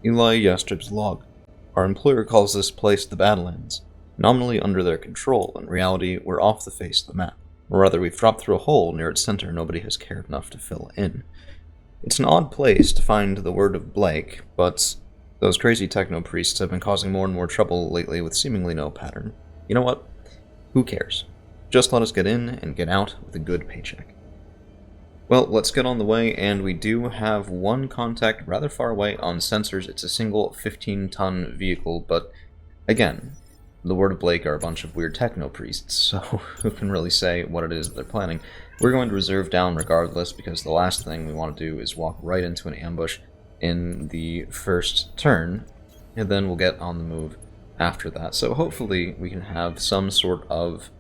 Eli Yastrib's log. Our employer calls this place the Badlands. Nominally under their control, in reality, we're off the face of the map. Or rather, we've dropped through a hole near its center nobody has cared enough to fill in. It's an odd place to find the word of Blake, but those crazy techno-priests have been causing more and more trouble lately with seemingly no pattern. You know what? Who cares? Just let us get in and get out with a good paycheck. Well, let's get on the way, and we do have one contact rather far away on sensors. It's a single 15-ton vehicle, but again, the word of Blake are a bunch of weird techno-priests, so who can really say what it is that they're planning? We're going to reserve down regardless, because the last thing we want to do is walk right into an ambush in the first turn, and then we'll get on the move after that. So hopefully we can have some sort of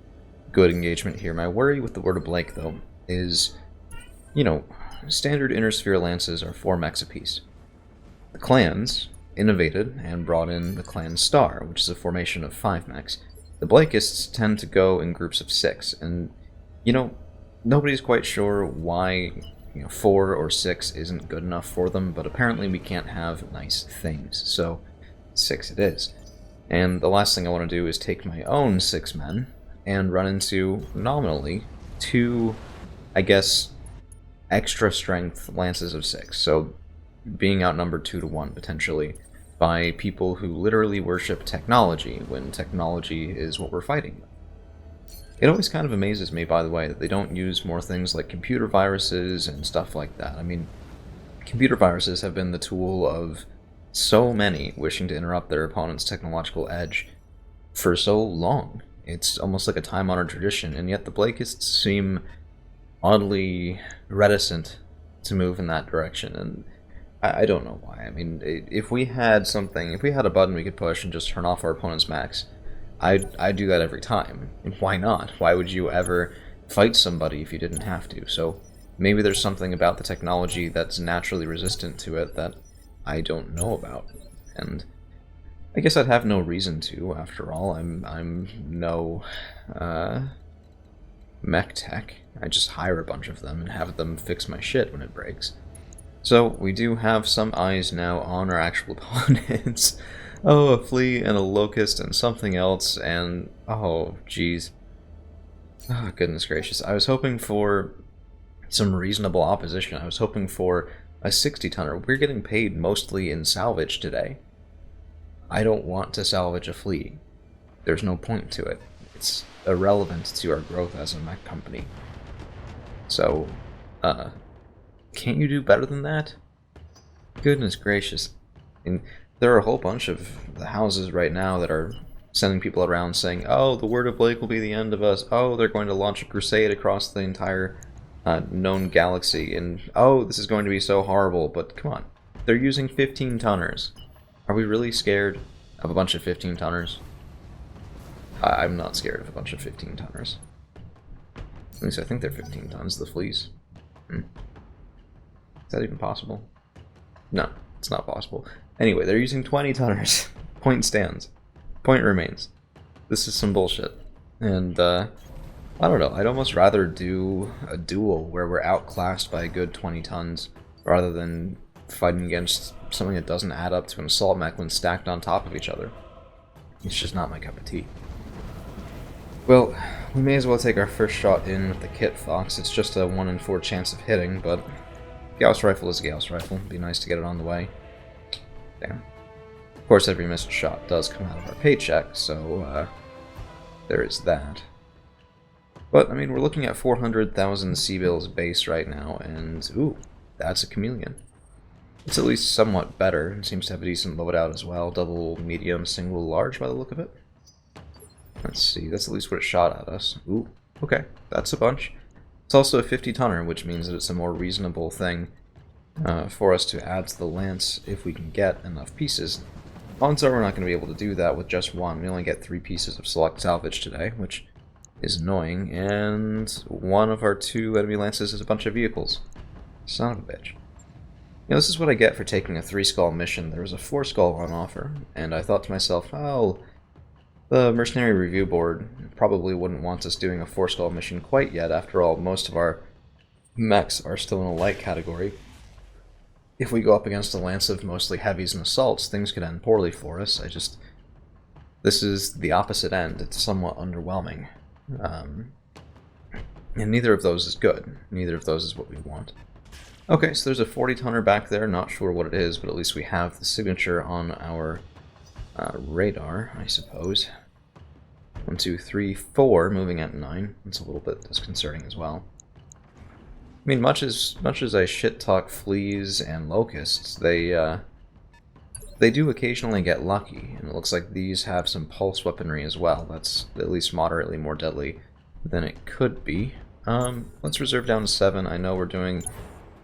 good engagement here. My worry with the word of Blake, though, is, you know, standard inner sphere lances are 4 mechs apiece. The clans innovated and brought in the clan star, which is a formation of 5 mechs. The Blakeists tend to go in groups of 6, and, you know, nobody's quite sure why 4 or 6 isn't good enough for them, but apparently we can't have nice things, so 6 it is. And the last thing I want to do is take my own 6 men and run into, nominally, 2, I guess, extra strength lances of 6, so being outnumbered 2 to 1, potentially, by people who literally worship technology, when technology is what we're fighting with. It always kind of amazes me, by the way, that they don't use more things like computer viruses and stuff like that. I mean, computer viruses have been the tool of so many wishing to interrupt their opponent's technological edge for so long. It's almost like a time-honored tradition, and yet the Blakeists seem oddly reticent to move in that direction, and I don't know why. I mean, if we had something, if we had a button we could push and just turn off our opponent's max, I'd do that every time. And why not? Why would you ever fight somebody if you didn't have to? So maybe there's something about the technology that's naturally resistant to it that I don't know about. And I guess I'd have no reason to, after all. I'm no mech tech. I just hire a bunch of them and have them fix my shit when it breaks. So we do have some eyes now on our actual opponents. Oh, a flea and a locust and something else, and oh, jeez. Oh, goodness gracious. I was hoping for some reasonable opposition. I was hoping for a 60-tonner. We're getting paid mostly in salvage today. I don't want to salvage a flea. There's no point to it. It's irrelevant to our growth as a mech company. So, can't you do better than that? Goodness gracious. And there are a whole bunch of the houses right now that are sending people around saying, oh, the word of Blake will be the end of us. Oh, they're going to launch a crusade across the entire known galaxy. And, oh, this is going to be so horrible. But come on. They're using 15-tonners. Are we really scared of a bunch of 15-tonners? I'm not scared of a bunch of 15-tonners. At least I think they're 15 tons, the fleas. Is that even possible? No, it's not possible. Anyway, they're using 20-tonners. Point stands. Point remains. This is some bullshit. And, I don't know, I'd almost rather do a duel where we're outclassed by a good 20 tons, rather than fighting against something that doesn't add up to an assault mech when stacked on top of each other. It's just not my cup of tea. Well, we may as well take our first shot in with the Kit Fox. It's just a 1 in 4 chance of hitting, but Gauss rifle is a Gauss rifle. It'd be nice to get it on the way. Damn. Of course, every missed shot does come out of our paycheck, so there is that. But, I mean, we're looking at 400,000 C-bills base right now, and ooh, that's a chameleon. It's at least somewhat better. It seems to have a decent loadout as well. Double, medium, single, large by the look of it. Let's see, that's at least what it shot at us. Ooh, okay, that's a bunch. It's also a 50-tonner, which means that it's a more reasonable thing for us to add to the lance if we can get enough pieces. Odds are we're not going to be able to do that with just one. We only get 3 pieces of select salvage today, which is annoying, and one of our 2 enemy lances is a bunch of vehicles. Son of a bitch. You know, this is what I get for taking a 3-skull mission. There was a 4-skull on offer, and I thought to myself, oh, the Mercenary Review Board probably wouldn't want us doing a 4-skull mission quite yet. After all, most of our mechs are still in a light category. if we go up against a lance of mostly heavies and assaults, things could end poorly for us. This is the opposite end. It's somewhat underwhelming. And neither of those is good. Neither of those is what we want. Okay, so there's a 40-tonner back there. Not sure what it is, but at least we have the signature on our radar, I suppose. 1, 2, 3, 4, moving at 9. It's a little bit disconcerting as well. I mean, much as I shit-talk fleas and locusts, they do occasionally get lucky, and it looks like these have some pulse weaponry as well. That's at least moderately more deadly than it could be. Let's reserve down to 7. I know we're doing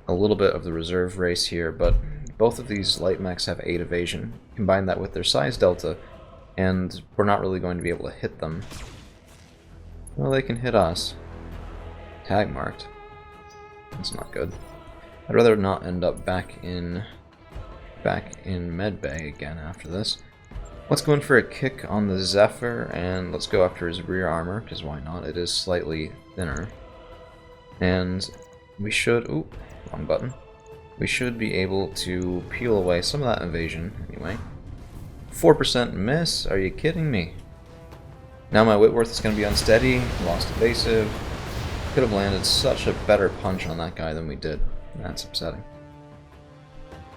a little bit of the reserve race here, but both of these light mechs have 8 evasion. Combine that with their size delta, and we're not really going to be able to hit them. Well, they can hit us. Tag marked. That's not good. I'd rather not end up back in medbay again after this. Let's go in for a kick on the Zephyr, and let's go after his rear armor, because why not? It is slightly thinner. And we should... Ooh, wrong button. We should be able to peel away some of that evasion, anyway. 4% miss? Are you kidding me? Now my Whitworth is going to be unsteady, lost evasive. Could have landed such a better punch on that guy than we did. That's upsetting.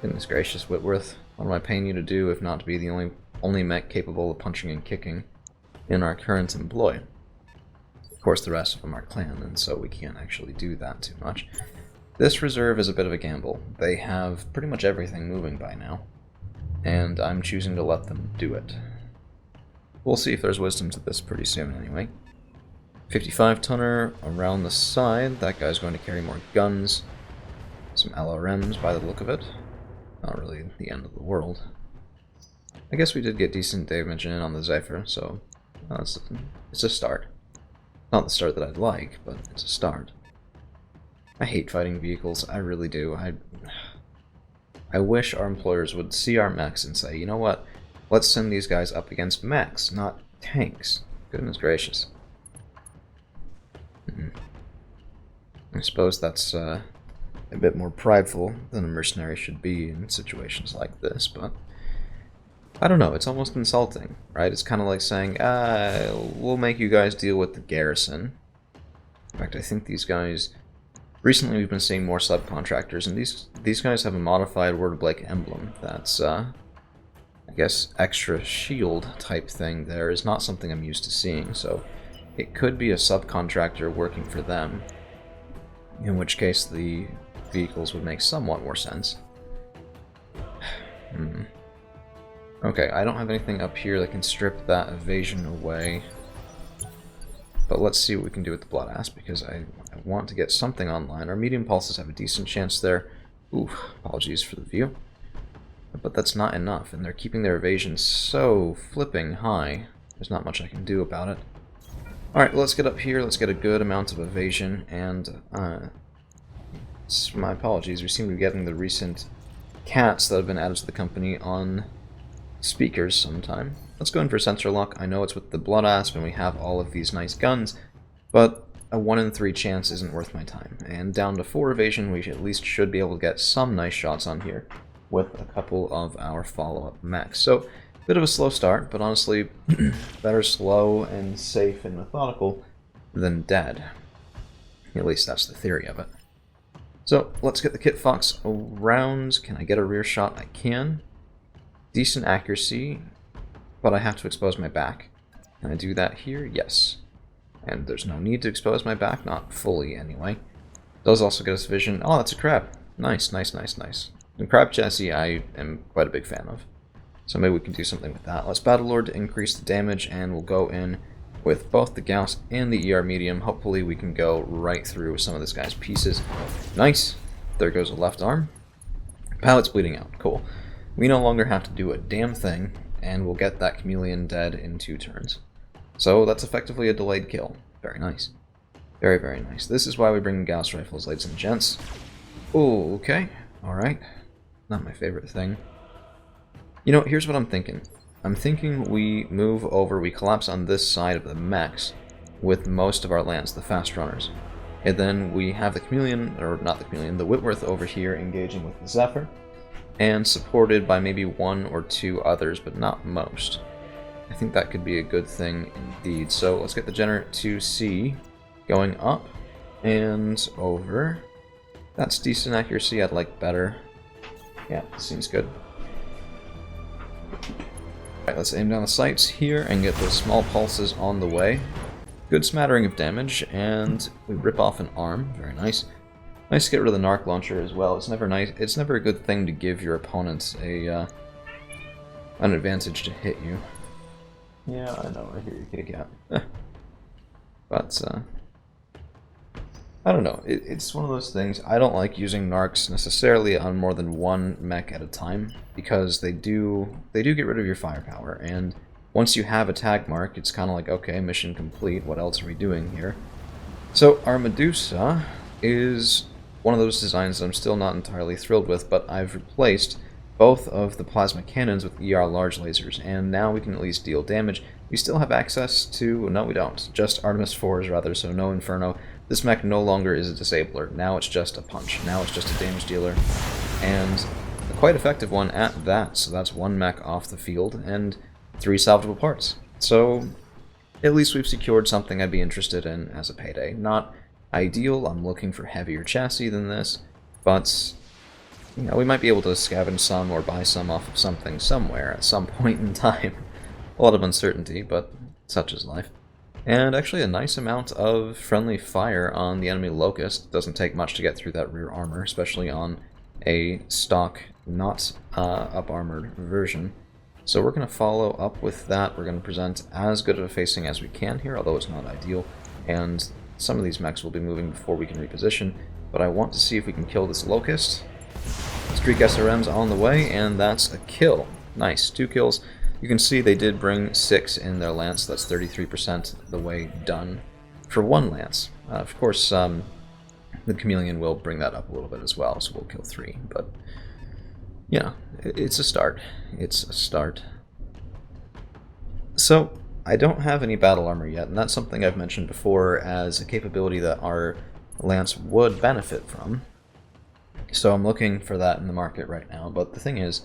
Goodness gracious, Whitworth. What am I paying you to do if not to be the only mech capable of punching and kicking in our current employ? Of course, the rest of them are clan, and so we can't actually do that too much. This reserve is a bit of a gamble. They have pretty much everything moving by now, and I'm choosing to let them do it. We'll see if there's wisdom to this pretty soon anyway. 55-tonner around the side. That guy's going to carry more guns. Some LRMs by the look of it. Not really the end of the world. I guess we did get decent damage in on the Zephyr, so it's a start. Not the start that I'd like, but it's a start. I hate fighting vehicles, I really do. I wish our employers would see our mechs and say, you know what, let's send these guys up against mechs, not tanks. Goodness gracious. I suppose that's a bit more prideful than a mercenary should be in situations like this, but I don't know, it's almost insulting, right? It's kind of like saying, we'll make you guys deal with the garrison. In fact, I think these guys... Recently we've been seeing more subcontractors, and these guys have a modified Word Blake emblem that's, I guess, extra shield type thing there is not something I'm used to seeing, so it could be a subcontractor working for them, in which case the vehicles would make somewhat more sense. Okay, I don't have anything up here that can strip that evasion away. But let's see what we can do with the Blood Ass, because I want to get something online. Our medium pulses have a decent chance there. Ooh, apologies for the view. But that's not enough, and they're keeping their evasion so flipping high. There's not much I can do about it. Alright, let's get up here, let's get a good amount of evasion, and my apologies, we seem to be getting the recent cats that have been added to the company on speakers sometime. Let's go in for sensor lock. I know it's with the Blood Asp and we have all of these nice guns, but a 1 in 3 chance isn't worth my time. And down to 4 evasion, we at least should be able to get some nice shots on here with a couple of our follow-up mechs. So, bit of a slow start, but honestly, better slow and safe and methodical than dead. At least that's the theory of it. So, let's get the Kit Fox around. Can I get a rear shot? I can. Decent accuracy, but I have to expose my back. Can I do that here? Yes. And there's no need to expose my back, not fully anyway. Does also get us vision. Oh, that's a crab. Nice, nice, nice, nice. And crab chassis I am quite a big fan of. So maybe we can do something with that. Let's Battlelord to increase the damage, and we'll go in with both the Gauss and the ER medium. Hopefully we can go right through some of this guy's pieces. Nice. There goes a left arm. Pallet's bleeding out. Cool. We no longer have to do a damn thing, and we'll get that chameleon dead in 2 turns. So that's effectively a delayed kill. Very nice. Very, very nice. This is why we bring Gauss rifles, ladies and gents. Oh, okay. Alright. Not my favorite thing. You know, here's what I'm thinking. I'm thinking we move over, we collapse on this side of the mechs with most of our lands, the fast runners. And then we have the chameleon, or not the chameleon, the Whitworth over here engaging with the Zephyr. and supported by maybe one or two others, but not most. I think that could be a good thing indeed. So let's get the Generate 2C going up and over. That's decent accuracy, I'd like better. Yeah, seems good. Alright, let's aim down the sights here and get those small pulses on the way. Good smattering of damage, and we rip off an arm. Very nice. Nice to get rid of the Narc launcher as well. It's never nice. It's never a good thing to give your opponents an advantage to hit you. Yeah, I know. I hear you, kitty cat. But I don't know. It's one of those things. I don't like using narcs necessarily on more than one mech at a time because they do get rid of your firepower. And once you have a tag mark, it's kind of like, okay, mission complete. What else are we doing here? So our Medusa is one of those designs that I'm still not entirely thrilled with, but I've replaced both of the plasma cannons with ER large lasers, and now we can at least deal damage. We still have access to... no, we don't. Just Artemis 4s, rather, so no Inferno. This mech no longer is a disabler. Now it's just a punch. Now it's just a damage dealer. And a quite effective one at that, so that's one mech off the field, and 3 salvageable parts. So at least we've secured something I'd be interested in as a payday. Not ideal, I'm looking for heavier chassis than this, but you know, we might be able to scavenge some or buy some off of something somewhere at some point in time. A lot of uncertainty, but such is life. And actually a nice amount of friendly fire on the enemy Locust. Doesn't take much to get through that rear armor, especially on a stock, not up-armored version. So we're going to follow up with that. We're going to present as good of a facing as we can here, although it's not ideal. And some of these mechs will be moving before we can reposition. But I want to see if we can kill this Locust. Streak SRM's on the way, and that's a kill. Nice, 2 kills. You can see they did bring 6 in their lance. That's 33% the way done for 1 lance. Of course, the Chameleon will bring that up a little bit as well, so we'll kill 3. But yeah, it's a start. It's a start. So I don't have any battle armor yet, and that's something I've mentioned before as a capability that our lance would benefit from. So I'm looking for that in the market right now, but the thing is,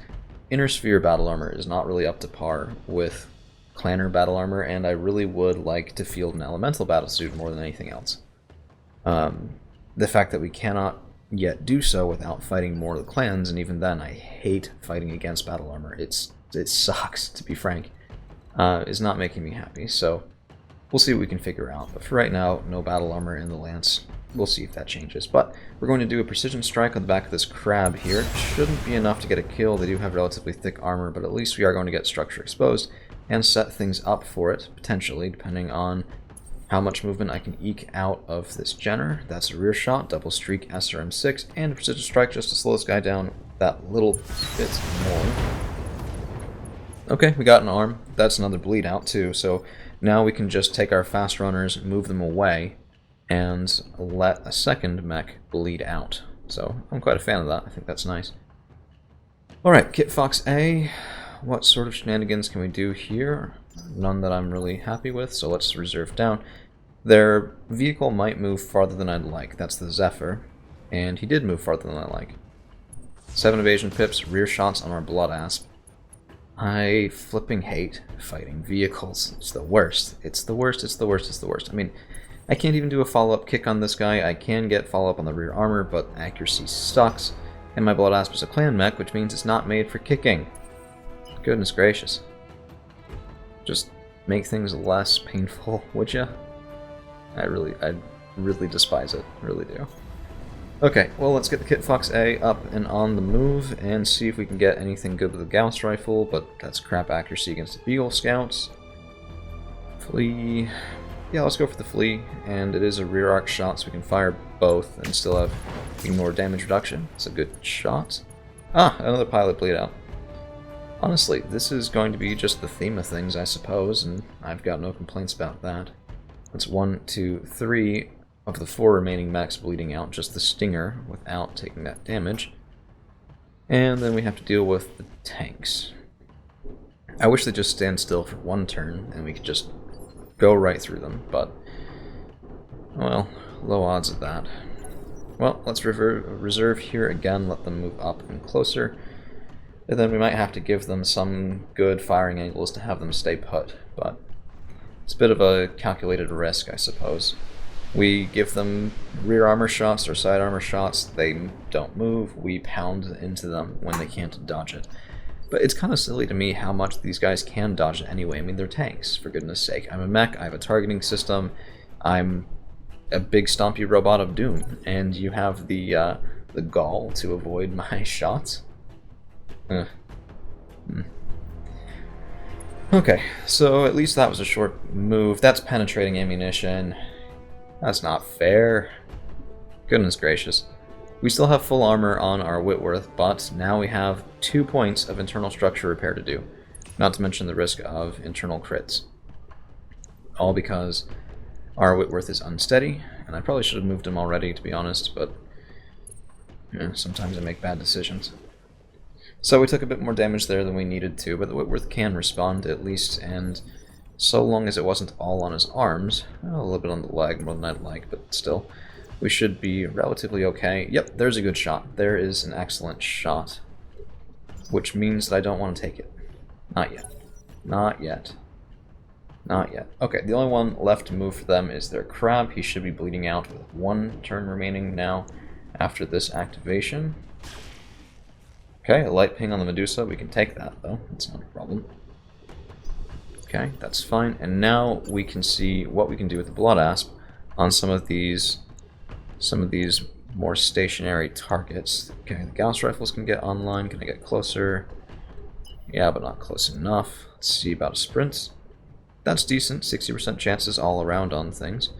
Inner Sphere battle armor is not really up to par with Clanner battle armor, and I really would like to field an elemental battlesuit more than anything else. The fact that we cannot yet do so without fighting more of the clans, and even then I hate fighting against battle armor. It sucks, to be frank. Is not making me happy, so we'll see what we can figure out. But for right now, no battle armor in the lance. We'll see if that changes. But we're going to do a precision strike on the back of this crab here. Shouldn't be enough to get a kill. They do have relatively thick armor, but at least we are going to get structure exposed and set things up for it, potentially, depending on how much movement I can eke out of this Jenner. That's a rear shot, double streak SRM6, and a precision strike just to slow this guy down that little bit more. Okay, we got an arm. That's another bleed out too, so now we can just take our fast runners, move them away, and let a second mech bleed out. So I'm quite a fan of that. I think that's nice. Alright, Kit Fox A. What sort of shenanigans can we do here? None that I'm really happy with, so let's reserve down. Their vehicle might move farther than I'd like. That's the Zephyr. And he did move farther than I like. 7 evasion pips, rear shots on our Blood Asp. I flipping hate fighting vehicles. It's the worst. It's the worst, it's the worst, it's the worst. I mean, I can't even do a follow-up kick on this guy. I can get follow-up on the rear armor, but accuracy sucks. And my Blood Asp is a clan mech, which means it's not made for kicking. Goodness gracious. Just make things less painful, would ya? I really despise it. I really do. Okay, well, let's get the Kit Fox A up and on the move and see if we can get anything good with the Gauss rifle, but that's crap accuracy against the Beagle Scouts. Flea. Yeah, let's go for the Flea, and it is a rear arc shot, so we can fire both and still have even more damage reduction. It's a good shot. Ah, another pilot bleed out. Honestly, this is going to be just the theme of things, I suppose, and I've got no complaints about that. That's 1, 2, 3 of the 4 remaining mechs bleeding out, just the Stinger without taking that damage. And then we have to deal with the tanks. I wish they'd just stand still for 1 turn, and we could just go right through them, but, well, low odds of that. Well, let's reserve here again, let them move up and closer. And then we might have to give them some good firing angles to have them stay put, but it's a bit of a calculated risk, I suppose. We give them rear armor shots or side armor shots, they don't move, we pound into them when they can't dodge it. But it's kind of silly to me how much these guys can dodge it anyway. I mean, they're tanks, for goodness sake. I'm a mech, I have a targeting system, I'm a big stompy robot of doom, and you have the gall to avoid my shots? Okay, so at least that was a short move. That's penetrating ammunition. That's not fair. Goodness gracious. We still have full armor on our Whitworth, but now we have 2 points of internal structure repair to do. Not to mention the risk of internal crits. All because our Whitworth is unsteady, and I probably should have moved him already, to be honest, but sometimes I make bad decisions. So we took a bit more damage there than we needed to, but the Whitworth can respond at least, and so long as it wasn't all on his arms, a little bit on the leg more than I'd like, but still, we should be relatively okay. Yep, there's a good shot. There is an excellent shot, which means that I don't want to take it. Not yet. Not yet. Not yet. Okay, the only one left to move for them is their crab. He should be bleeding out with 1 turn remaining now after this activation. Okay, a light ping on the Medusa. We can take that, though. That's not a problem. Okay, that's fine. And now we can see what we can do with the Blood Asp on some of these more stationary targets. Okay, the Gauss rifles can get online. Can I get closer? Yeah, but not close enough. Let's see about a sprint. That's decent. 60% chances all around on things.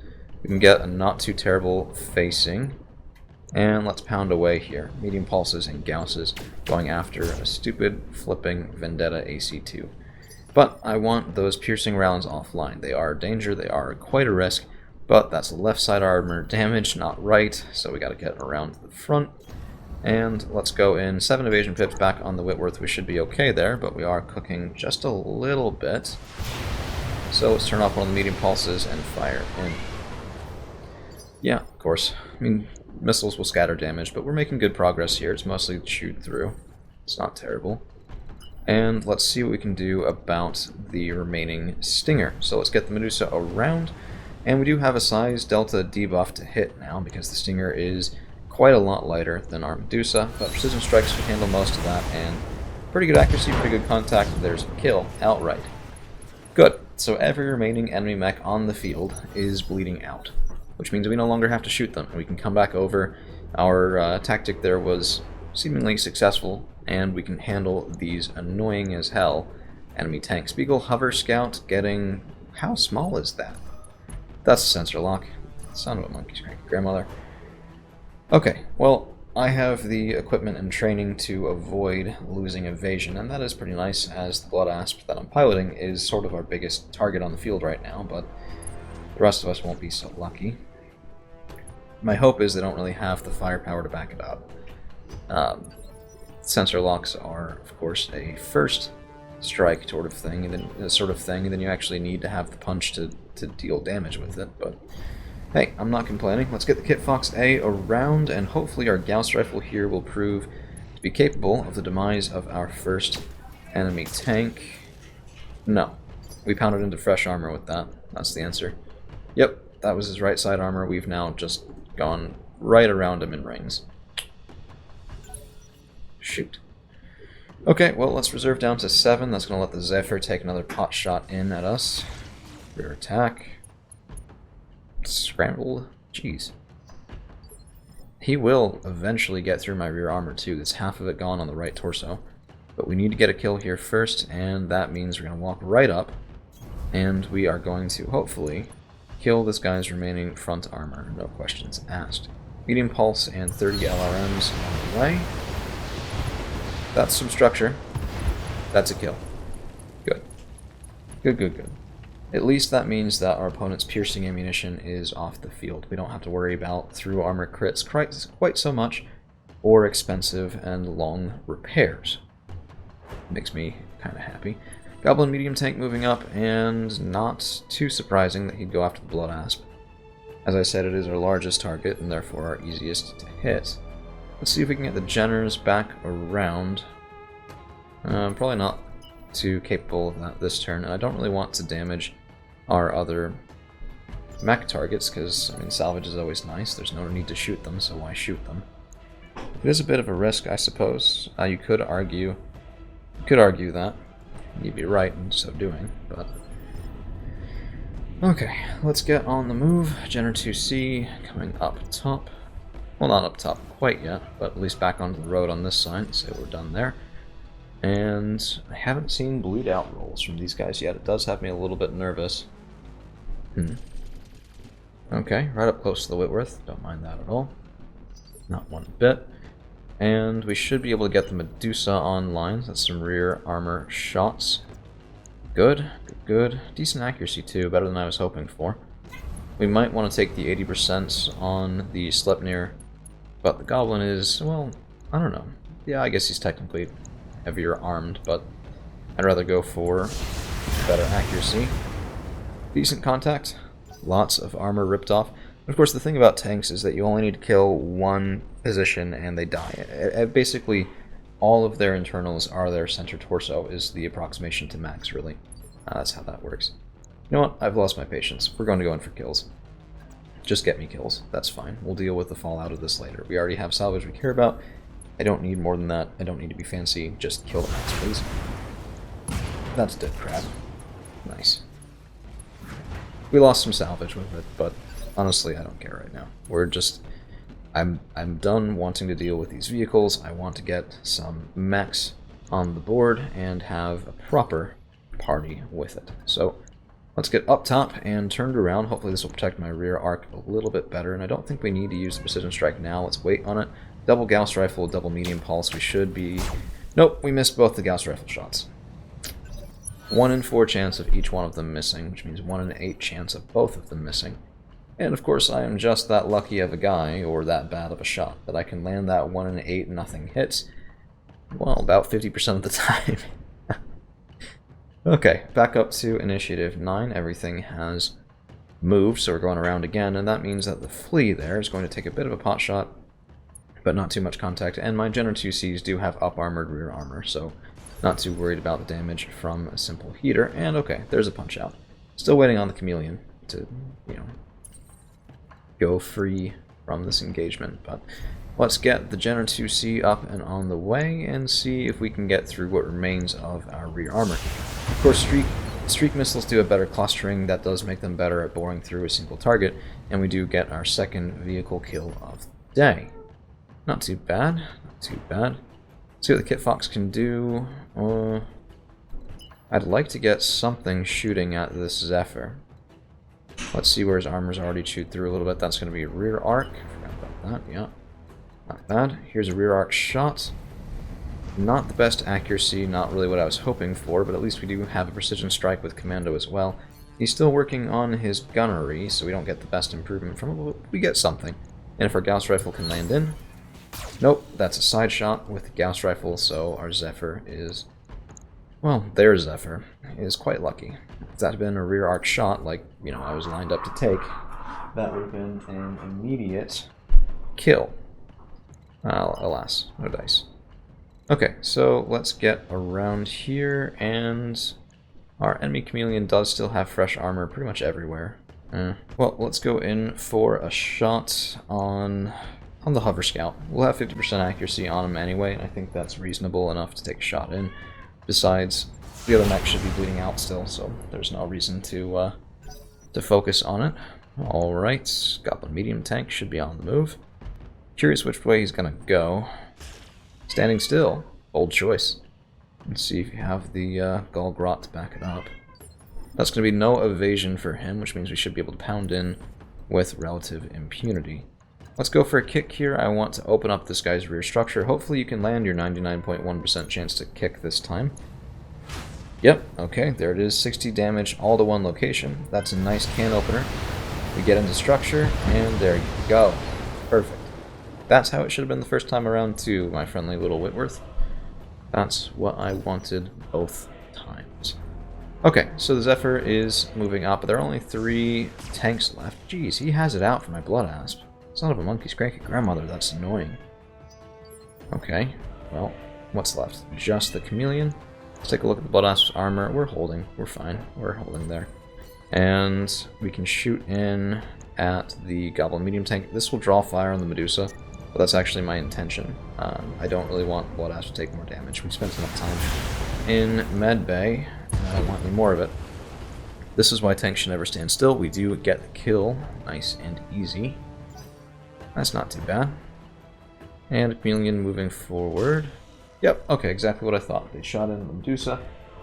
We can get a not too terrible facing. And let's pound away here. Medium pulses and Gausses going after a stupid flipping Vendetta AC2. But I want those piercing rounds offline. They are a danger, they are quite a risk, but that's left side armor damage, not right, so we gotta get around the front. And let's go in. 7 evasion pips back on the Whitworth. We should be okay there, but we are cooking just a little bit. So let's turn off one of the medium pulses and fire in. Yeah, of course. I mean, missiles will scatter damage, but we're making good progress here. It's mostly shoot through. It's not terrible. And let's see what we can do about the remaining Stinger. So let's get the Medusa around. And we do have a size delta debuff to hit now, because the Stinger is quite a lot lighter than our Medusa. But Precision Strikes should handle most of that, and pretty good accuracy, pretty good contact. There's a kill outright. Good. So every remaining enemy mech on the field is bleeding out, which means we no longer have to shoot them. We can come back over. Our tactic there was seemingly successful, and we can handle these annoying as hell enemy tanks. Beagle Hover Scout getting... How small is that? That's a sensor lock. Son of a monkey's grandmother. Okay, well, I have the equipment and training to avoid losing evasion, and that is pretty nice, as the Blood Asp that I'm piloting is sort of our biggest target on the field right now, but the rest of us won't be so lucky. My hope is they don't really have the firepower to back it up. Sensor locks are, of course, a first strike sort of thing, and then you actually need to have the punch to deal damage with it. But hey, I'm not complaining. Let's get the Kit Fox A around, and hopefully our Gauss rifle here will prove to be capable of the demise of our first enemy tank. No, we pounded into fresh armor with that. That's the answer. Yep, that was his right side armor. We've now just gone right around him in rings. Shoot. Okay, well, let's reserve down to 7. That's going to let the Zephyr take another pot shot in at us. Rear attack. Scrambled. Jeez. He will eventually get through my rear armor too. There's half of it gone on the right torso. But we need to get a kill here first, and that means we're going to walk right up, and we are going to, hopefully, kill this guy's remaining front armor. No questions asked. Medium pulse and 30 LRMs on the way. That's some structure. That's a kill. Good. Good. At least that means that our opponent's piercing ammunition is off the field. We don't have to worry about through armor crits quite so much, or expensive and long repairs. Makes me kind of happy. Goblin medium tank moving up, and not too surprising that he'd go after the Blood Asp. As I said, it is our largest target, and therefore our easiest to hit. Let's see if we can get the Jenners back around. Probably not too capable of that this turn, and I don't really want to damage our other mech targets, because, I mean, salvage is always nice. There's no need to shoot them, so why shoot them? It is a bit of a risk, I suppose. You could argue that. You'd be right in so doing, but... Okay, let's get on the move. Jenner 2C coming up top. Well, not up top quite yet, but at least back onto the road on this side, so we're done there. And I haven't seen bleed out rolls from these guys yet. It does have me a little bit nervous. Okay, right up close to the Whitworth. Don't mind that at all. Not one bit. And we should be able to get the Medusa online. That's some rear armor shots. Good, good. Decent accuracy too, better than I was hoping for. We might want to take the 80% on the Sleipnir, but the Goblin is, well, I don't know. Yeah, I guess he's technically heavier armed, but I'd rather go for better accuracy. Decent contact, lots of armor ripped off. Of course, the thing about tanks is that you only need to kill one position and they die. Basically, all of their internals are their center torso is the approximation to max, really. That's how that works. You know what? I've lost my patience. We're going to go in for kills. Just get me kills. That's fine. We'll deal with the fallout of this later. We already have salvage we care about. I don't need more than that. I don't need to be fancy. Just kill the max, please. That's dead crap. Nice. We lost some salvage with it, but honestly, I don't care right now. We're just... I'm done wanting to deal with these vehicles. I want to get some mechs on the board and have a proper party with it. So let's get up top and turned around. Hopefully this will protect my rear arc a little bit better, and I don't think we need to use the precision strike now. Let's wait on it. Double Gauss rifle, double medium pulse. We should be... Nope, we missed both the Gauss rifle shots. 1 in 4 chance of each one of them missing, which means 1 in 8 chance of both of them missing. And of course I am just that lucky of a guy, or that bad of a shot, that I can land that 1 in 8 nothing hits, well, about 50% of the time. Okay, back up to initiative 9. Everything has moved, so we're going around again, and that means that the flea there is going to take a bit of a pot shot, but not too much contact, and my Jenner 2Cs do have up-armored rear armor, so not too worried about the damage from a simple heater. And okay, there's a punch-out. Still waiting on the Chameleon to, you know, go free from this engagement, but let's get the Jenner 2C up and on the way and see if we can get through what remains of our rear armor. Of course, streak missiles do a better clustering. That does make them better at boring through a single target, and we do get our second vehicle kill of the day. Not too bad, not too bad. Let's see what the Kit Fox can do. I'd like to get something shooting at this Zephyr. Let's see where his armor's already chewed through a little bit. That's going to be rear arc. Forgot about that, yeah. Not bad. Here's a rear arc shot. Not the best accuracy, not really what I was hoping for, but at least we do have a precision strike with commando as well. He's still working on his gunnery, so we don't get the best improvement from it, but we get something. And if our Gauss rifle can land in... Nope, that's a side shot with the Gauss rifle, so our Zephyr is... Well, their Zephyr is quite lucky. If that had been a rear arc shot, like, you know, I was lined up to take, that would have been an immediate kill. Alas, no dice. Okay, so let's get around here, and our enemy Chameleon does still have fresh armor pretty much everywhere. Well, let's go in for a shot on the Hover Scout. We'll have 50% accuracy on him anyway, and I think that's reasonable enough to take a shot in. Besides, the other mech should be bleeding out still, so there's no reason to focus on it. Alright, Goblin Medium Tank should be on the move. Curious which way he's gonna go. Standing still. Bold choice. Let's see if you have the Golgrot to back it up. That's going to be no evasion for him, which means we should be able to pound in with relative impunity. Let's go for a kick here. I want to open up this guy's rear structure. Hopefully you can land your 99.1% chance to kick this time. Yep, okay, there it is. 60 damage all to one location. That's a nice can opener. We get into structure, and there you go. Perfect. That's how it should have been the first time around too, my friendly little Whitworth. That's what I wanted both times. Okay, so the Zephyr is moving up, but there are only 3 tanks left. Jeez, he has it out for my Blood Asp. Son of a monkey's cranky grandmother, that's annoying. Okay, well, what's left? Just the chameleon. Let's take a look at the Bloodasp armor. We're holding. We're fine. We're holding there. And we can shoot in at the Goblin medium tank. This will draw fire on the Medusa, but that's actually my intention. I don't really want Bloodasp to take more damage. We spent enough time in Medbay, and I don't want any more of it. This is why tanks should never stand still. We do get the kill. Nice and easy. That's not too bad. And chameleon moving forward. Yep, okay, exactly what I thought. They shot in the Medusa.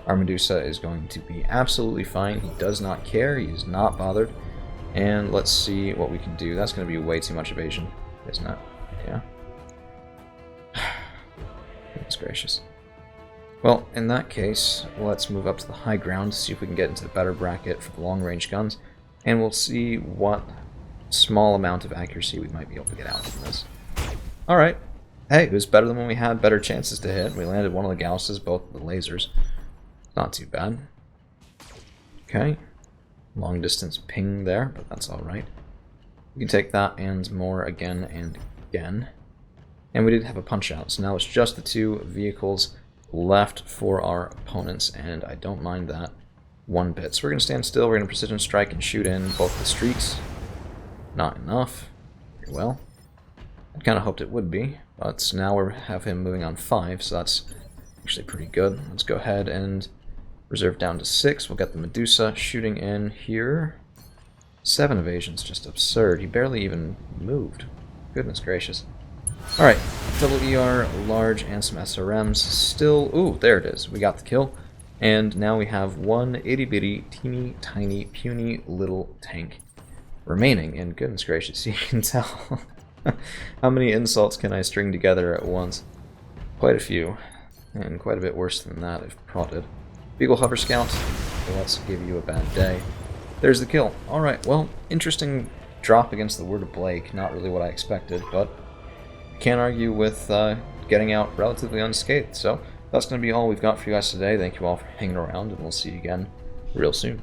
Our Medusa is going to be absolutely fine. He does not care. He is not bothered. And let's see what we can do. That's going to be way too much evasion, isn't it? Yeah. Goodness gracious. Well, in that case, let's move up to the high ground, see if we can get into the better bracket for the long-range guns, and we'll see what small amount of accuracy we might be able to get out from this. Alright. Hey, it was better than when we had better chances to hit. We landed one of the Gausses, both of the lasers. Not too bad. Okay. Long distance ping there, but that's alright. We can take that and more again and again. And we did have a punch out, so now it's just the two vehicles left for our opponents, and I don't mind that one bit. So we're going to stand still, we're going to precision strike and shoot in both the streaks. Not enough. Very well. I kind of hoped it would be, but now we have him moving on 5, so that's actually pretty good. Let's go ahead and reserve down to 6. We'll get the Medusa shooting in here. 7 evasion's just absurd. He barely even moved. Goodness gracious. Alright, WER, large, and some SRMs. Still, ooh, there it is. We got the kill. And now we have one itty-bitty, teeny, tiny, puny little tank remaining. And goodness gracious, you can tell how many insults can I string together at once. Quite a few. And quite a bit worse than that if prodded. Beagle Hover Scout, let's give you a bad day. There's the kill. Alright, well, interesting drop against the Word of Blake. Not really what I expected, but can't argue with getting out relatively unscathed. So that's going to be all we've got for you guys today. Thank you all for hanging around, and we'll see you again real soon.